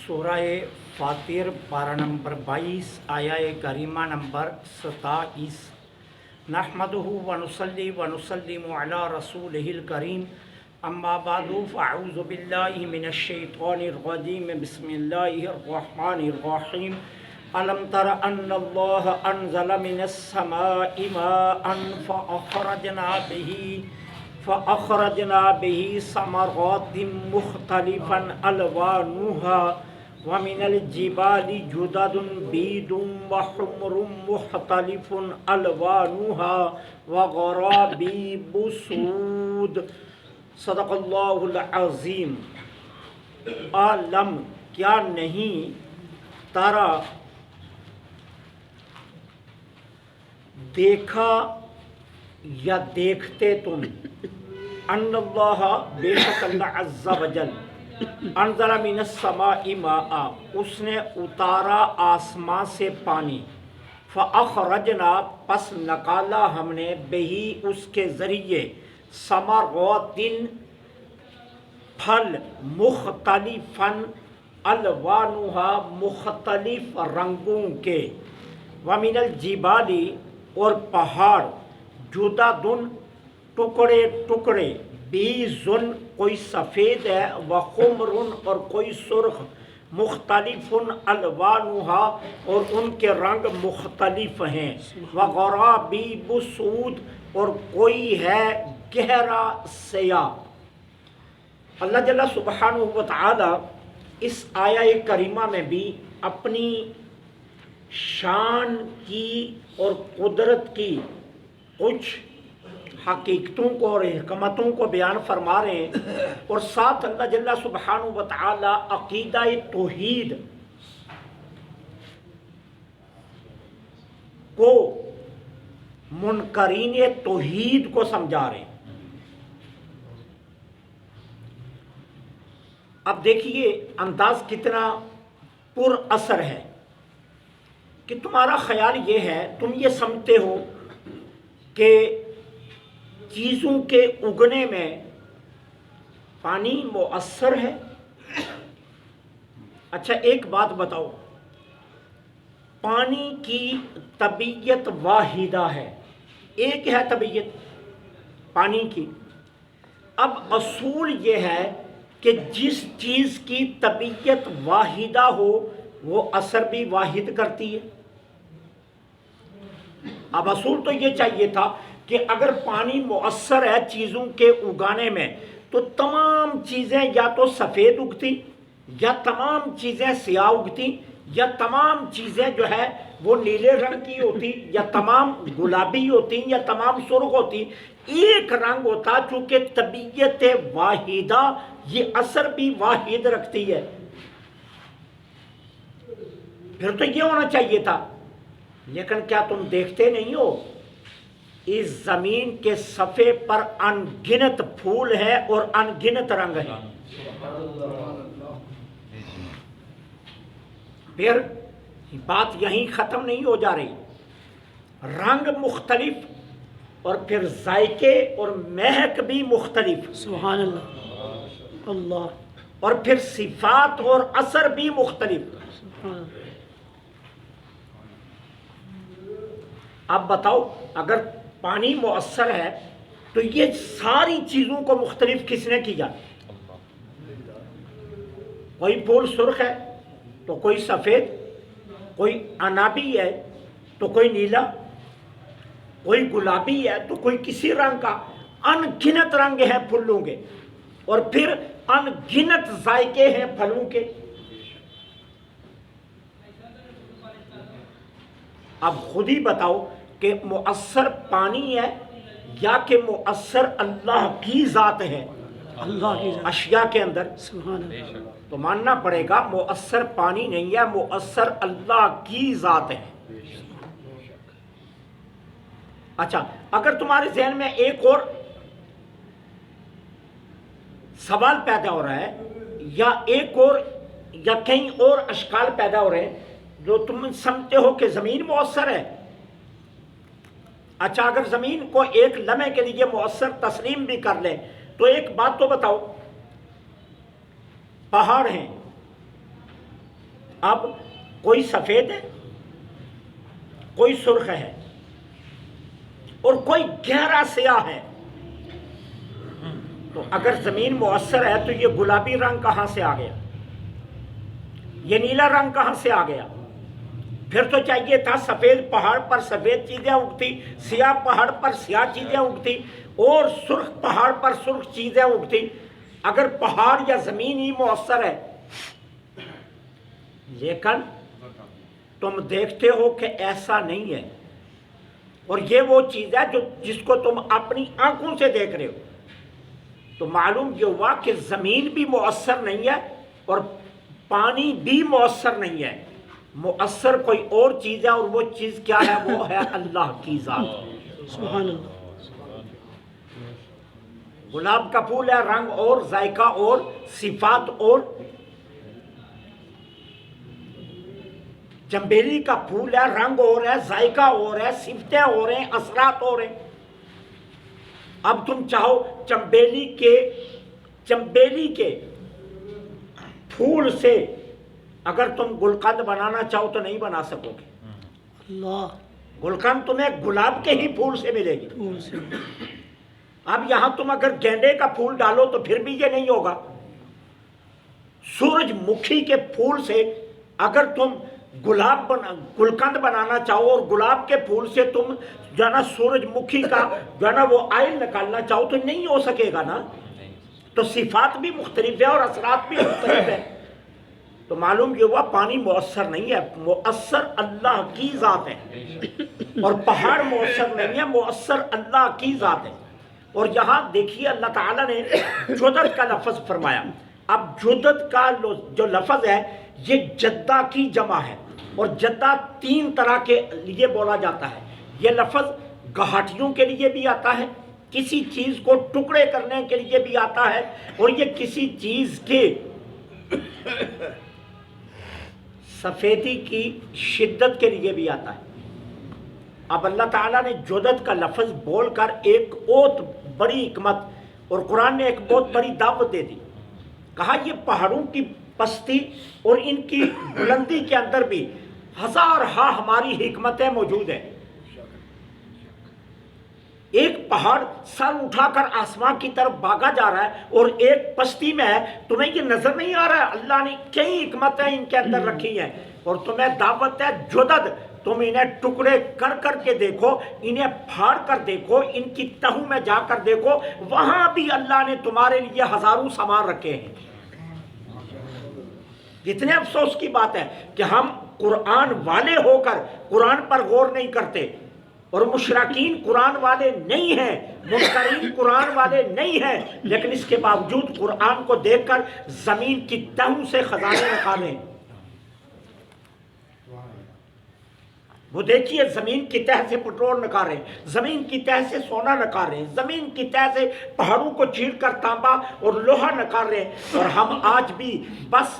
سورہ فاطر پارہ نمبر 22 آیہ کریمہ نمبر 27۔ نحمدہ ونصلی ونسلم علی رسولہ الکریم، اما بعد فاعوذ باللہ من الشیطان الرجیم، بسم اللہ الرحمن الرحیم۔ الم تر ان اللہ انزل من السماء ماء فأخرجنا به ثمرات مختلفا ألوانها ومن الجبال جدد بيض وحمر مختلف ألوانها وغرابيب سود۔ صدق اللہ العظیم۔ عالم کیا نہیں تارا دیکھا یا دیکھتے تم، ان اللہ بے شک اللہ عز وجل، انزل من السماء ماء، اس نے اتارا آسمان سے پانی، فاخرجنا پس نکالا ہم نے بہی اس کے ذریعے، ثمرات پھل، مختلفا الوانھا مختلف رنگوں کے، ومن الجبال اور پہاڑ، جدد ٹکڑے ٹکڑے، بیضن کوئی سفید ہے، وخمر اور کوئی سرخ، مختلف الوانھا اور ان کے رنگ مختلف ہیں، وغرابیب سود اور کوئی ہے گہرا سیاہ۔ اللہ جل سبحانہ و تعالی اس آیہ کریمہ میں بھی اپنی شان کی اور قدرت کی کچھ حقیقتوں کو اور حکمتوں کو بیان فرما رہے ہیں، اور ساتھ اللہ جل سبحانہ و تعالی عقیدہ توحید کو، منکرین توحید کو سمجھا رہے ہیں۔ اب دیکھیے انداز کتنا پر اثر ہے کہ تمہارا خیال یہ ہے، تم یہ سمجھتے ہو کہ چیزوں کے اگنے میں پانی مؤثر ہے۔ اچھا ایک بات بتاؤ، پانی کی طبیعت واحدہ ہے، ایک ہے طبیعت پانی کی۔ اب اصول یہ ہے کہ جس چیز کی طبیعت واحدہ ہو وہ اثر بھی واحد کرتی ہے۔ اب اصول تو یہ چاہیے تھا کہ اگر پانی مؤثر ہے چیزوں کے اگانے میں تو تمام چیزیں یا تو سفید اگتی، یا تمام چیزیں سیاہ اگتی، یا تمام چیزیں جو ہے وہ نیلے رنگ کی ہوتی، یا تمام گلابی ہوتی، یا تمام سرخ ہوتی۔ ایک رنگ ہوتا، چونکہ طبیعت واحدہ یہ اثر بھی واحد رکھتی ہے۔ پھر تو یہ ہونا چاہیے تھا، لیکن کیا تم دیکھتے نہیں ہو اس زمین کے صفحے پر ان گنت پھول ہے اور ان گنت رنگ ہے۔ پھر بات یہیں ختم نہیں ہو جا رہی، رنگ مختلف اور پھر ذائقے اور مہک بھی مختلف، سبحان اللہ، اللہ، اور پھر صفات اور اثر بھی مختلف۔ سبحان اللہ۔ اب بتاؤ اگر پانی مؤثر ہے تو یہ ساری چیزوں کو مختلف کس نے کیا؟ کوئی پھول سرخ ہے تو کوئی سفید، کوئی عنابی ہے تو کوئی نیلا، کوئی گلابی ہے تو کوئی کسی رنگ کا، ان گنت رنگ ہیں پھلوں کے، اور پھر ان گنت ذائقے ہیں پھلوں کے۔ اب خود ہی بتاؤ کہ مؤثر پانی ہے یا کہ مؤثر اللہ کی ذات ہے؟ اللہ کی ذات، اشیاء کے اندر سبحان اللہ۔ تو ماننا پڑے گا مؤثر پانی نہیں ہے، مؤثر اللہ کی ذات ہے۔ اچھا اگر تمہارے ذہن میں ایک اور سوال پیدا ہو رہا ہے، یا ایک اور یا کہیں اور اشکال پیدا ہو رہے ہیں جو تم سمجھتے ہو کہ زمین مؤثر ہے۔ اچھا اگر زمین کو ایک لمحے کے لیے مؤثر تسلیم بھی کر لے تو ایک بات تو بتاؤ، پہاڑ ہیں، اب کوئی سفید ہے، کوئی سرخ ہے، اور کوئی گہرا سیاہ ہے، تو اگر زمین مؤثر ہے تو یہ گلابی رنگ کہاں سے آ گیا، یہ نیلا رنگ کہاں سے آ گیا؟ پھر تو چاہیے تھا سفید پہاڑ پر سفید چیزیں اگتی، سیاہ پہاڑ پر سیاہ چیزیں اگتی، اور سرخ پہاڑ پر سرخ چیزیں اگتی۔ اگر پہاڑ یا زمین ہی مؤثر ہے، لیکن تم دیکھتے ہو کہ ایسا نہیں ہے، اور یہ وہ چیز ہے جس کو تم اپنی آنکھوں سے دیکھ رہے ہو، تو معلوم یہ ہوا کہ زمین بھی مؤثر نہیں ہے اور پانی بھی مؤثر نہیں ہے، مؤثر کوئی اور چیز ہے، اور وہ چیز کیا ہے؟ وہ ہے اللہ کی ذات۔ سبحان اللہ۔ گلاب کا پھول ہے رنگ اور، ذائقہ اور، صفات اور، چنبیلی کا پھول ہے رنگ اور ہے، ذائقہ اور ہے، صفتیں اور ہیں، اثرات اور ہیں۔ اب تم چاہو چنبیلی کے پھول سے اگر تم گلقند بنانا چاہو تو نہیں بنا سکو گے، اللہ گلقند تمہیں گلاب کے ہی پھول سے ملے گی۔ پھول سے۔ اب یہاں تم اگر گینڈے کا پھول ڈالو تو پھر بھی یہ نہیں ہوگا۔ سورج مکھی کے پھول سے اگر تم گلقند بنانا چاہو اور گلاب کے پھول سے تم جو ہے نا سورج مکھی کا جو ہے نا وہ آئل نکالنا چاہو تو نہیں ہو سکے گا نا۔ تو صفات بھی مختلف ہے اور اثرات بھی مختلف ہے، تو معلوم یہ ہوا پانی مؤثر نہیں ہے، مؤثر اللہ کی ذات ہے، اور پہاڑ مؤثر نہیں ہے، مؤثر اللہ کی ذات ہے۔ اور یہاں دیکھیے اللہ تعالیٰ نے جدت کا لفظ فرمایا۔ اب جدت کا جو لفظ ہے یہ جدہ کی جمع ہے، اور جدہ 3 طرح کے لیے بولا جاتا ہے۔ یہ لفظ گہاٹیوں کے لیے بھی آتا ہے، کسی چیز کو ٹکڑے کرنے کے لیے بھی آتا ہے، اور یہ کسی چیز کے سفیدی کی شدت کے لیے بھی آتا ہے۔ اب اللہ تعالیٰ نے جدت کا لفظ بول کر ایک بہت بڑی حکمت، اور قرآن نے ایک بہت بڑی دعوت دے دی۔ کہا یہ پہاڑوں کی پستی اور ان کی بلندی کے اندر بھی ہزارہا ہماری حکمتیں موجود ہیں۔ ایک پہاڑ سر اٹھا کر آسمان کی طرف بھاگا جا رہا ہے اور ایک پستی میں ہے، تمہیں یہ نظر نہیں آ رہا ہے؟ اللہ نے کئی حکمتیں ان کے اندر رکھی ہیں، اور تمہیں دعوت ہے جدد، تم انہیں ٹکڑے کر کر کے دیکھو، انہیں پھاڑ کر دیکھو، ان کی تہوں میں جا کر دیکھو، وہاں بھی اللہ نے تمہارے لیے ہزاروں سامان رکھے ہیں۔ کتنے افسوس کی بات ہے کہ ہم قرآن والے ہو کر قرآن پر غور نہیں کرتے، اور مشرکین قرآن والے نہیں ہیں، منکرین قرآن والے نہیں ہیں، لیکن اس کے باوجود قرآن کو دیکھ کر زمین کی تہوں سے خزانے نکالیں۔ وہ دیکھیے زمین کی تہ سے پٹرول نکال رہے ہیں، زمین کی تہ سے سونا نکال رہے ہیں، زمین کی تہ سے پہاڑوں کو چیر کر تانبا اور لوہا نکال رہے ہیں، اور ہم آج بھی بس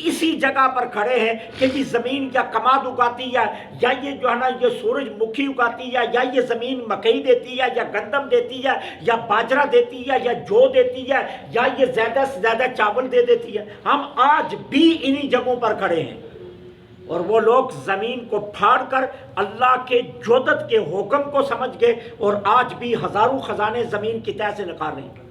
اسی جگہ پر کھڑے ہیں کہ یہ زمین یا کماد اگاتی ہے، یا یہ جو ہے نا یہ سورج مکھی اگاتی ہے، یا یہ زمین مکئی دیتی ہے، یا گندم دیتی ہے، یا باجرہ دیتی ہے، یا جو دیتی ہے، یا یہ زیادہ سے زیادہ چاول دے دیتی ہے۔ ہم آج بھی انہی جگہوں پر کھڑے ہیں، اور وہ لوگ زمین کو پھاڑ کر اللہ کے جدت کے حکم کو سمجھ گئے، اور آج بھی ہزاروں خزانے زمین کی تہ سے نکال رہے ہیں۔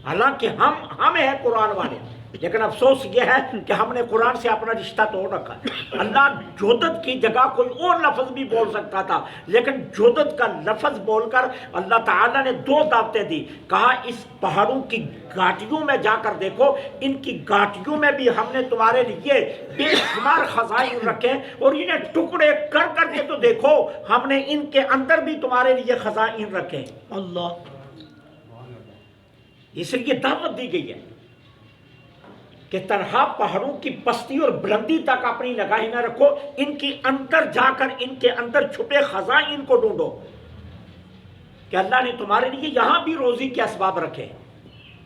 حالانکہ ہم ہیں قرآن والے، لیکن افسوس یہ ہے کہ ہم نے قرآن سے اپنا رشتہ توڑ رکھا ہے۔ اللہ جدت کی جگہ کوئی اور لفظ بھی بول سکتا تھا، لیکن جدت کا لفظ بول کر اللہ تعالیٰ نے 2 دعوتیں دی۔ کہا اس پہاڑوں کی گھاٹیوں میں جا کر دیکھو، ان کی گھاٹیوں میں بھی ہم نے تمہارے لیے بے شمار خزائن رکھے، اور انہیں ٹکڑے کر کر کے تو دیکھو، ہم نے ان کے اندر بھی تمہارے لیے خزائن رکھے۔ اللہ، اس لیے دعوت دی گئی ہے کہ تنہا پہاڑوں کی پستی اور بلندی تک اپنی نگاہیں نہ رکھو، ان کی اندر جا کر ان کے اندر چھپے خزائن کو ڈھونڈو، کہ اللہ نے تمہارے لیے یہاں بھی روزی کے اسباب رکھے،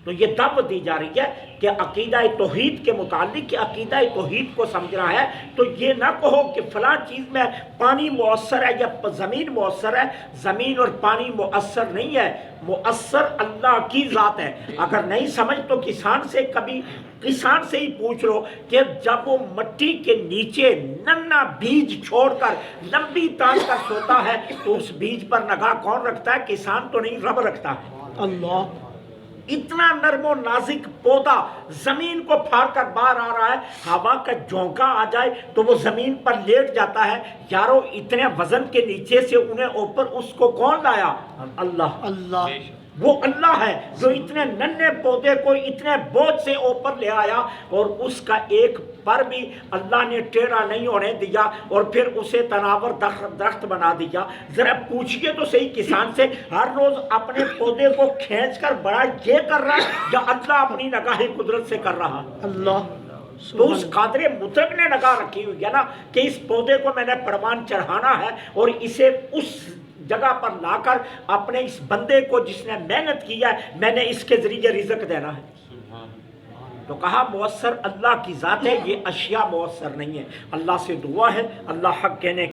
تو یہ دعوت دی جا رہی ہے کہ عقیدہ توحید کے متعلق کہ عقیدہ توحید کو سمجھنا ہے تو یہ نہ کہو کہ فلاں چیز میں پانی مؤثر ہے یا زمین مؤثر ہے. زمین اور پانی مؤثر نہیں ہے، مؤثر اللہ کی ذات ہے. اگر نہیں سمجھ تو کسان سے ہی پوچھ لو کہ جب وہ مٹی کے نیچے ننا بیج چھوڑ کر لمبی تان کر سوتا ہے تو اس بیج پر نگاہ کون رکھتا ہے؟ کسان تو نہیں، رب رکھتا ہے. اللہ. اتنا نرم و نازک پودا زمین کو پھاڑ کر باہر آ رہا ہے، ہوا کا جھونکا آ جائے تو وہ زمین پر لیٹ جاتا ہے. یارو اتنے وزن کے نیچے سے انہیں اوپر اس کو کون لایا؟ اللہ. اللہ. وہ اللہ ہے جو اتنے ننھے پودے کو اتنے بوجھ سے اوپر لے آیا اور اس کا ایک پر بھی اللہ نے ٹیڑھا نہیں ہونے دیا اور پھر اسے تناور درخت بنا دیا. ذرا پوچھئے تو صحیح کسان سے، ہر روز اپنے پودے کو کھینچ کر بڑا یہ کر رہا ہے یا اللہ اپنی نگاہ قدرت سے کر رہا؟ اللہ. تو اس قادر مطلق نے نگاہ رکھی ہوئی ہے نا کہ اس پودے کو میں نے پروان چڑھانا ہے اور اسے اس جگہ پر لا کر اپنے اس بندے کو جس نے محنت کی ہے میں نے اس کے ذریعے رزق دینا ہے. تو کہا مؤثر اللہ کی ذات ہے، یہ اشیاء مؤثر نہیں ہے. اللہ سے دعا ہے اللہ حق کہنے